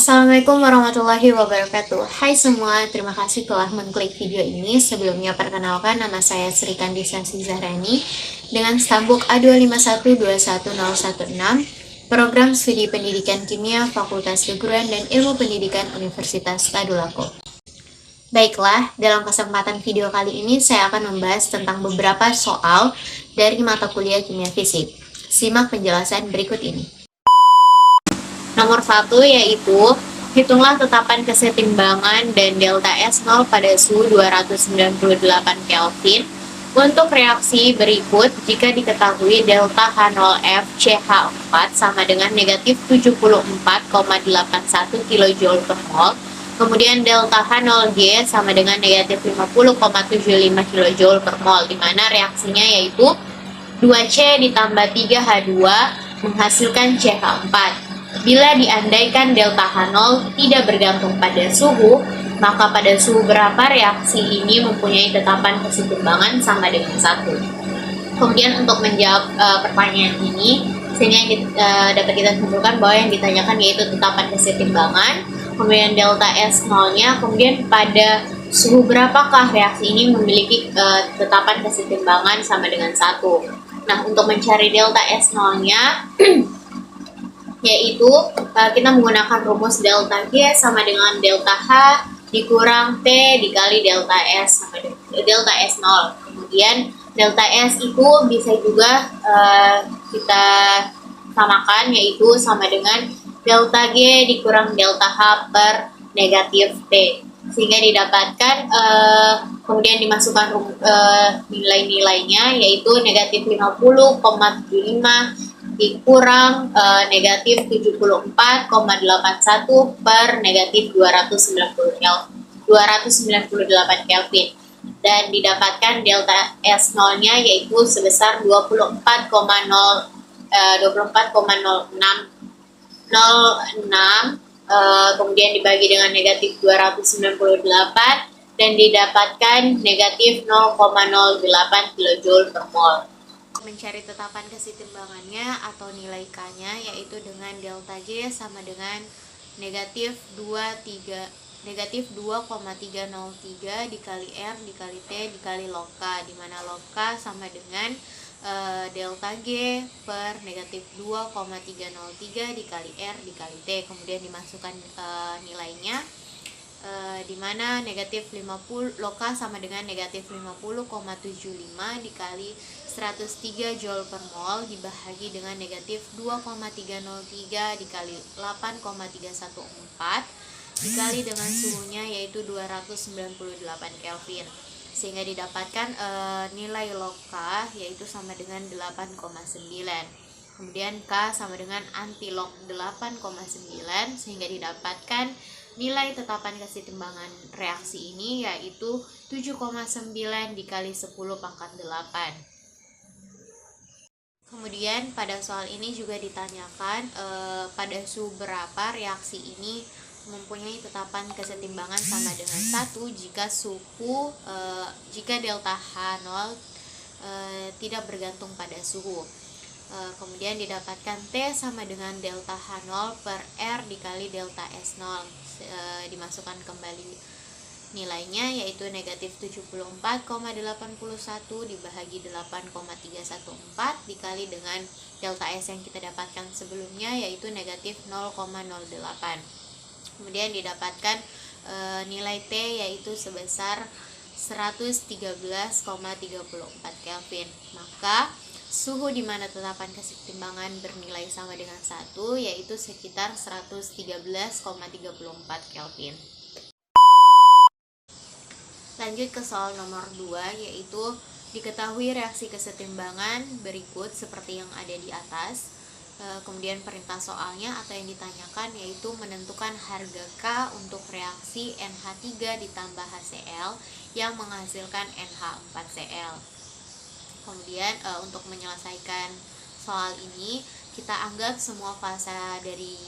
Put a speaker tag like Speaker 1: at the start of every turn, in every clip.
Speaker 1: Assalamualaikum warahmatullahi wabarakatuh. Hai semua, terima kasih telah mengklik video ini. Sebelumnya perkenalkan, nama saya Sri Kandisa Zahrani dengan stambuk A251210116, Program Studi Pendidikan Kimia Fakultas Keguruan dan Ilmu Pendidikan Universitas Tadulako. Baiklah, dalam kesempatan video kali ini saya akan membahas tentang beberapa soal dari mata kuliah kimia fisik. Simak penjelasan berikut ini. Nomor 1 yaitu hitunglah tetapan kesetimbangan dan delta S0 pada suhu 298 Kelvin untuk reaksi berikut jika diketahui delta H0F CH4 sama dengan negatif 74,81 kJ per mol, kemudian delta H0G sama dengan negatif 50,75 kJ per mol, di mana reaksinya yaitu 2C ditambah 3H2 menghasilkan CH4. Bila diandaikan delta H0 tidak bergantung pada suhu, maka pada suhu berapa reaksi ini mempunyai tetapan kesetimbangan sama dengan 1. Kemudian untuk menjawab pertanyaan ini, sehingga dapat kita simpulkan bahwa yang ditanyakan yaitu tetapan kesetimbangan, kemudian delta S0-nya, kemudian pada suhu berapakah reaksi ini memiliki tetapan kesetimbangan sama dengan 1. Nah, untuk mencari delta S0-nya, yaitu kita menggunakan rumus delta G sama dengan delta H dikurang T dikali delta S sama dengan delta S0. Kemudian delta S itu bisa juga kita samakan, yaitu sama dengan delta G dikurang delta H per negatif T, sehingga didapatkan kemudian dimasukkan nilai-nilainya, yaitu negatif 50,75 dikurang negatif 74,81 per negatif 298 Kelvin, dan didapatkan delta S0-nya yaitu sebesar 24,06, kemudian dibagi dengan negatif 298 dan didapatkan negatif 0,08 kJ per mol. Mencari tetapan kesetimbangannya atau nilai K-nya yaitu dengan delta G sama dengan negatif 2,303 dikali R dikali T dikali log K, di mana log K sama dengan delta G per negatif 2,303 dikali R dikali T, kemudian dimasukkan nilainya, di mana negatif 50 log K sama dengan negatif 50,75 dikali 103 Joule per mol dibahagi dengan negatif 2,303 dikali 8,314 dikali dengan suhunya yaitu 298 Kelvin, sehingga didapatkan nilai log K yaitu sama dengan 8,9. Kemudian K sama dengan anti log 8,9, sehingga didapatkan nilai tetapan kesetimbangan reaksi ini yaitu 7,9 dikali 10 pangkat 8. Kemudian pada soal ini juga ditanyakan pada suhu berapa reaksi ini mempunyai tetapan kesetimbangan sama dengan 1 jika delta H0 tidak bergantung pada suhu. Kemudian didapatkan T sama dengan delta H0 per R dikali delta S0, dimasukkan kembali nilainya yaitu negatif 74,81 dibahagi 8,314 dikali dengan delta S yang kita dapatkan sebelumnya yaitu negatif 0,08. Kemudian didapatkan nilai T yaitu sebesar 113,34 Kelvin. Maka suhu di mana tetapan kesetimbangan bernilai sama dengan 1 yaitu sekitar 113,34 Kelvin. Lanjut ke soal nomor 2, yaitu diketahui reaksi kesetimbangan berikut seperti yang ada di atas. Kemudian perintah soalnya atau yang ditanyakan yaitu menentukan harga K untuk reaksi NH3 ditambah HCl yang menghasilkan NH4Cl. Kemudian untuk menyelesaikan soal ini kita anggap semua fasa dari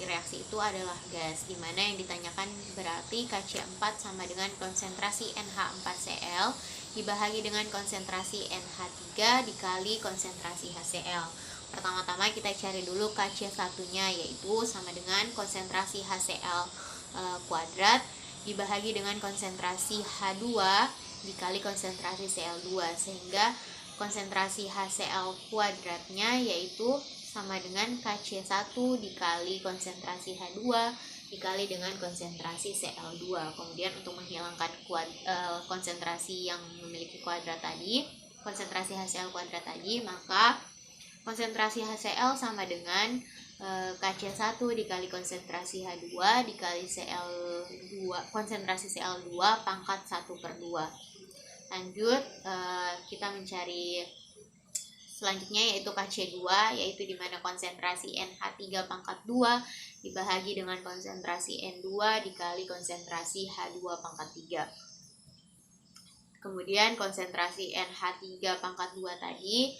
Speaker 1: reaksi itu adalah gas, di mana yang ditanyakan berarti KC4 sama dengan konsentrasi NH4Cl dibahagi dengan konsentrasi NH3 dikali konsentrasi HCl. Pertama-tama kita cari dulu Kc1-nya, yaitu sama dengan konsentrasi HCl kuadrat dibagi dengan konsentrasi H2 dikali konsentrasi Cl2, sehingga konsentrasi HCl kuadratnya yaitu sama dengan Kc1 dikali konsentrasi H2 dikali dengan konsentrasi Cl2. Kemudian untuk menghilangkan konsentrasi yang memiliki kuadrat tadi, konsentrasi HCl kuadrat tadi, maka konsentrasi HCl sama dengan Kc1 dikali konsentrasi H2 dikali Cl2, konsentrasi Cl2 pangkat 1/2. Lanjut, kita mencari selanjutnya yaitu Kc2, yaitu dimana konsentrasi NH3 pangkat 2 dibagi dengan konsentrasi N2 dikali konsentrasi H2 pangkat 3. Kemudian konsentrasi NH3 pangkat 2 tadi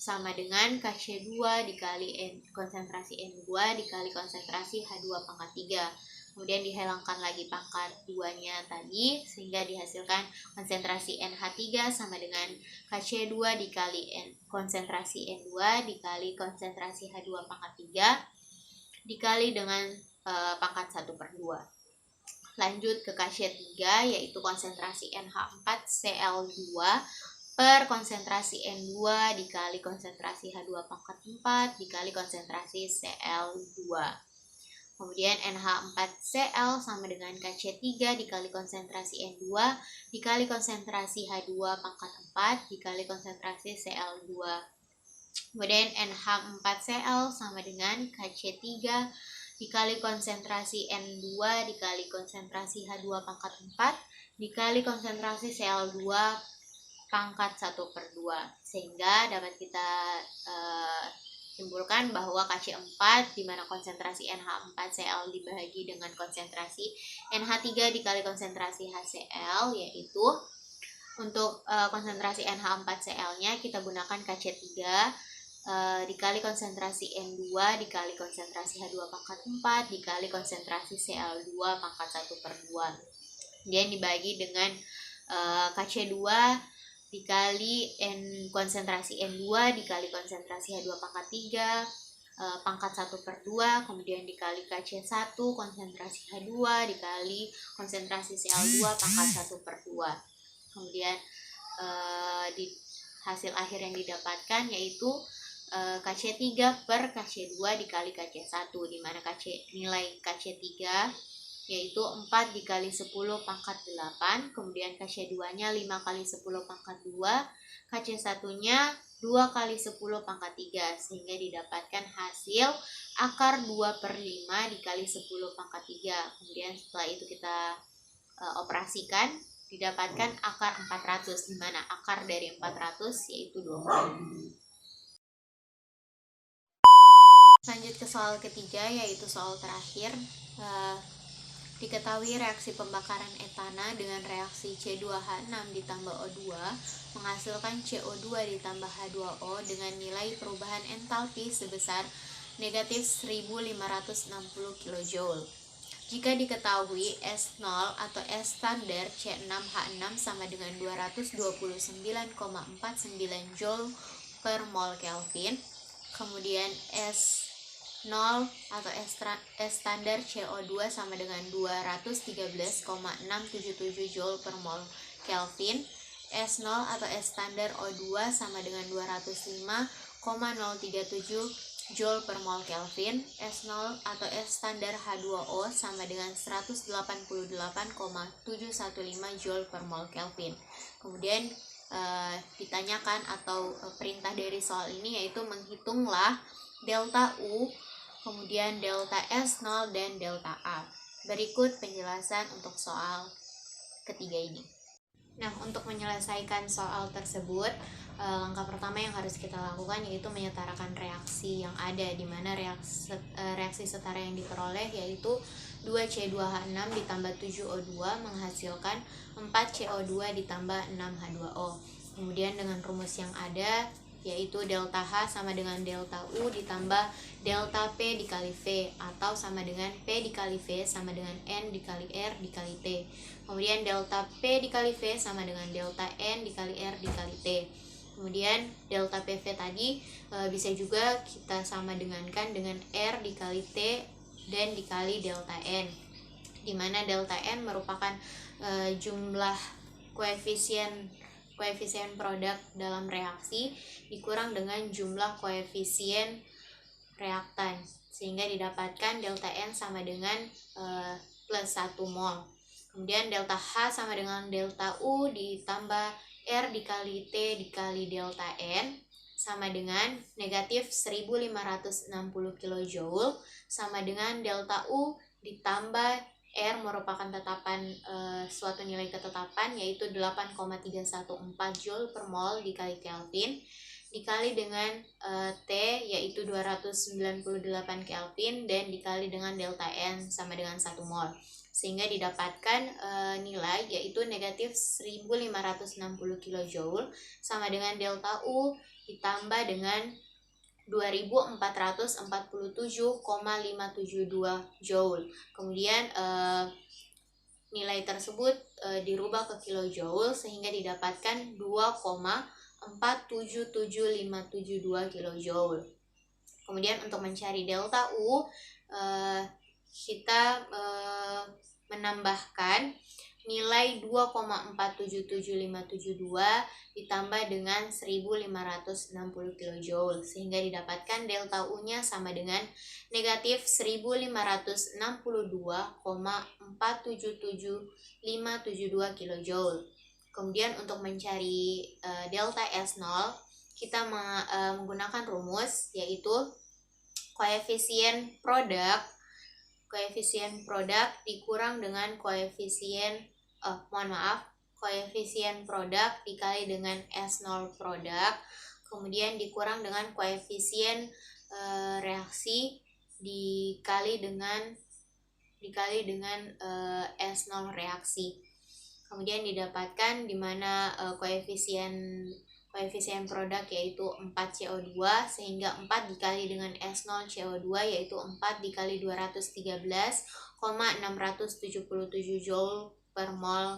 Speaker 1: sama dengan Kc2 dikali konsentrasi N2 dikali konsentrasi H2 pangkat 3. Kemudian dihilangkan lagi pangkat 2-nya tadi, sehingga dihasilkan konsentrasi NH3 sama dengan Kc2 dikali konsentrasi N2 dikali konsentrasi H2 pangkat 3 dikali dengan pangkat 1/2. Lanjut ke Kc3, yaitu konsentrasi NH4Cl2 per konsentrasi N2 dikali konsentrasi H2 pangkat 4 dikali konsentrasi Cl2. Kemudian NH4Cl sama dengan Kc3 dikali konsentrasi N2 dikali konsentrasi H2 pangkat 4 dikali konsentrasi Cl2. Kemudian NH4Cl sama dengan Kc3 dikali konsentrasi N2 dikali konsentrasi H2 pangkat 4 dikali konsentrasi Cl2 pangkat 1/2. Sehingga dapat kita simpulkan bahwa Kc4 di mana konsentrasi NH4Cl dibagi dengan konsentrasi NH3 dikali konsentrasi HCl, yaitu untuk konsentrasi NH4Cl-nya kita gunakan Kc3 dikali konsentrasi N2 dikali konsentrasi H2 pangkat 4 dikali konsentrasi Cl2 pangkat 1/2. Kemudian dibagi dengan Kc2 dikali konsentrasi N2 dikali konsentrasi H2 pangkat 3 pangkat 1/2, kemudian dikali Kc1 konsentrasi H2 dikali konsentrasi Cl2 pangkat 1/2. Kemudian di hasil akhir yang didapatkan yaitu Kc3 per Kc2 dikali Kc1, di mana nilai Kc3 yaitu 4 dikali 10 pangkat 8, kemudian Kc2-nya 5 kali 10 pangkat 2, Kc1-nya 2 kali 10 pangkat 3, sehingga didapatkan hasil akar 2/5 dikali 10 pangkat 3. Kemudian setelah itu kita operasikan, didapatkan akar 400, di mana akar dari 400 yaitu 20. Lanjut ke soal ketiga, yaitu soal terakhir. Diketahui reaksi pembakaran etana dengan reaksi C2H6 ditambah O2 menghasilkan CO2 ditambah H2O dengan nilai perubahan entalpi sebesar negatif 1560 kJ. Jika diketahui S0 atau S standar C6H6 sama dengan 229,49 Joule per mol Kelvin, kemudian S0 atau S standar CO2 sama dengan 213,677 Joule per mol Kelvin, S0 atau S standar O2 sama dengan 205,037 Joule per mol Kelvin, S0 atau S standar H2O sama dengan 188,715 Joule per mol Kelvin. Kemudian ditanyakan atau perintah dari soal ini yaitu menghitunglah delta U, kemudian delta S0 dan delta A. Berikut penjelasan untuk soal ketiga ini. Nah, untuk menyelesaikan soal tersebut, langkah pertama yang harus kita lakukan yaitu menyetarakan reaksi yang ada, di mana reaksi setara yang diperoleh yaitu 2C2H6 ditambah 7O2 menghasilkan 4CO2 ditambah 6H2O. Kemudian dengan rumus yang ada yaitu delta H sama dengan delta U ditambah delta P dikali V, atau sama dengan P dikali V sama dengan N dikali R dikali T. Kemudian delta P dikali V sama dengan delta N dikali R dikali T. Kemudian delta PV tadi bisa juga kita sama dengankan dengan R dikali T dan dikali delta N, di mana delta N merupakan jumlah koefisien produk dalam reaksi dikurang dengan jumlah koefisien reaktan, sehingga didapatkan delta N sama dengan plus 1 mol. Kemudian delta H sama dengan delta U ditambah R dikali T dikali delta N sama dengan negatif 1560 kJ sama dengan delta U ditambah R merupakan tetapan suatu nilai ketetapan yaitu 8,314 Joule per mol dikali Kelvin dikali dengan T yaitu 298 Kelvin dan dikali dengan delta N sama dengan 1 mol, sehingga didapatkan nilai yaitu negatif 1560 kJ sama dengan delta U ditambah dengan 2447,572 Joule. Kemudian nilai tersebut dirubah ke kilojoule sehingga didapatkan 2,47772 kilojoule. Kemudian untuk mencari delta U kita menambahkan nilai 2,477572 ditambah dengan 1560 kJ sehingga didapatkan delta U-nya sama dengan negatif 1562,477572 kJ. Kemudian untuk mencari delta S0 kita menggunakan rumus yaitu koefisien produk dikurang dengan koefisien produk dikali dengan S0 produk, kemudian dikurang dengan koefisien reaksi dikali dengan S0 reaksi. Kemudian didapatkan di mana koefisien produk yaitu 4CO2 sehingga 4 dikali dengan S0 CO2 yaitu 4 dikali 213,677 Joule per mol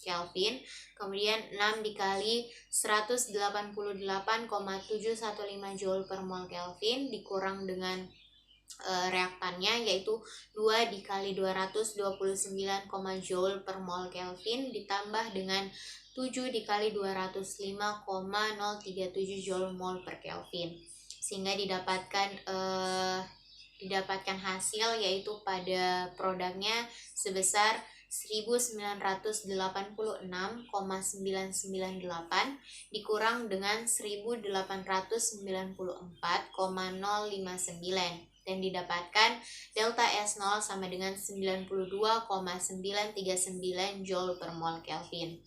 Speaker 1: Kelvin. Kemudian 6 dikali 188,715 Joule per mol Kelvin dikurang dengan reaktannya yaitu 2 dikali 229, Joule per mol Kelvin ditambah dengan 7 dikali 205,037 Joule mol per Kelvin, sehingga didapatkan hasil yaitu pada produknya sebesar 1986,998 dikurang dengan 1894,059 dan didapatkan delta S0 sama dengan 92,939 Joule per mol Kelvin.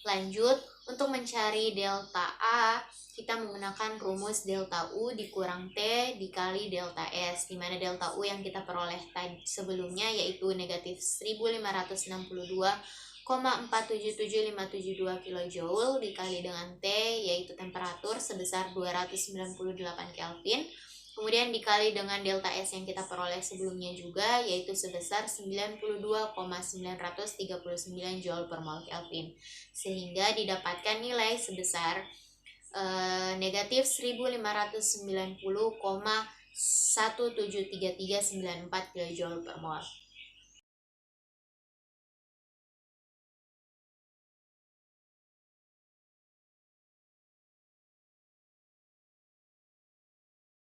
Speaker 1: Lanjut, untuk mencari delta A, kita menggunakan rumus delta U dikurang T dikali delta S, di mana delta U yang kita peroleh tadi sebelumnya yaitu negatif 1562,477572 kJ dikali dengan T yaitu temperatur sebesar 298 Kelvin. Kemudian dikali dengan delta S yang kita peroleh sebelumnya juga yaitu sebesar 92,939 Joule per mol Kelvin, sehingga didapatkan nilai sebesar negatif 1590,17334 kJ per mol.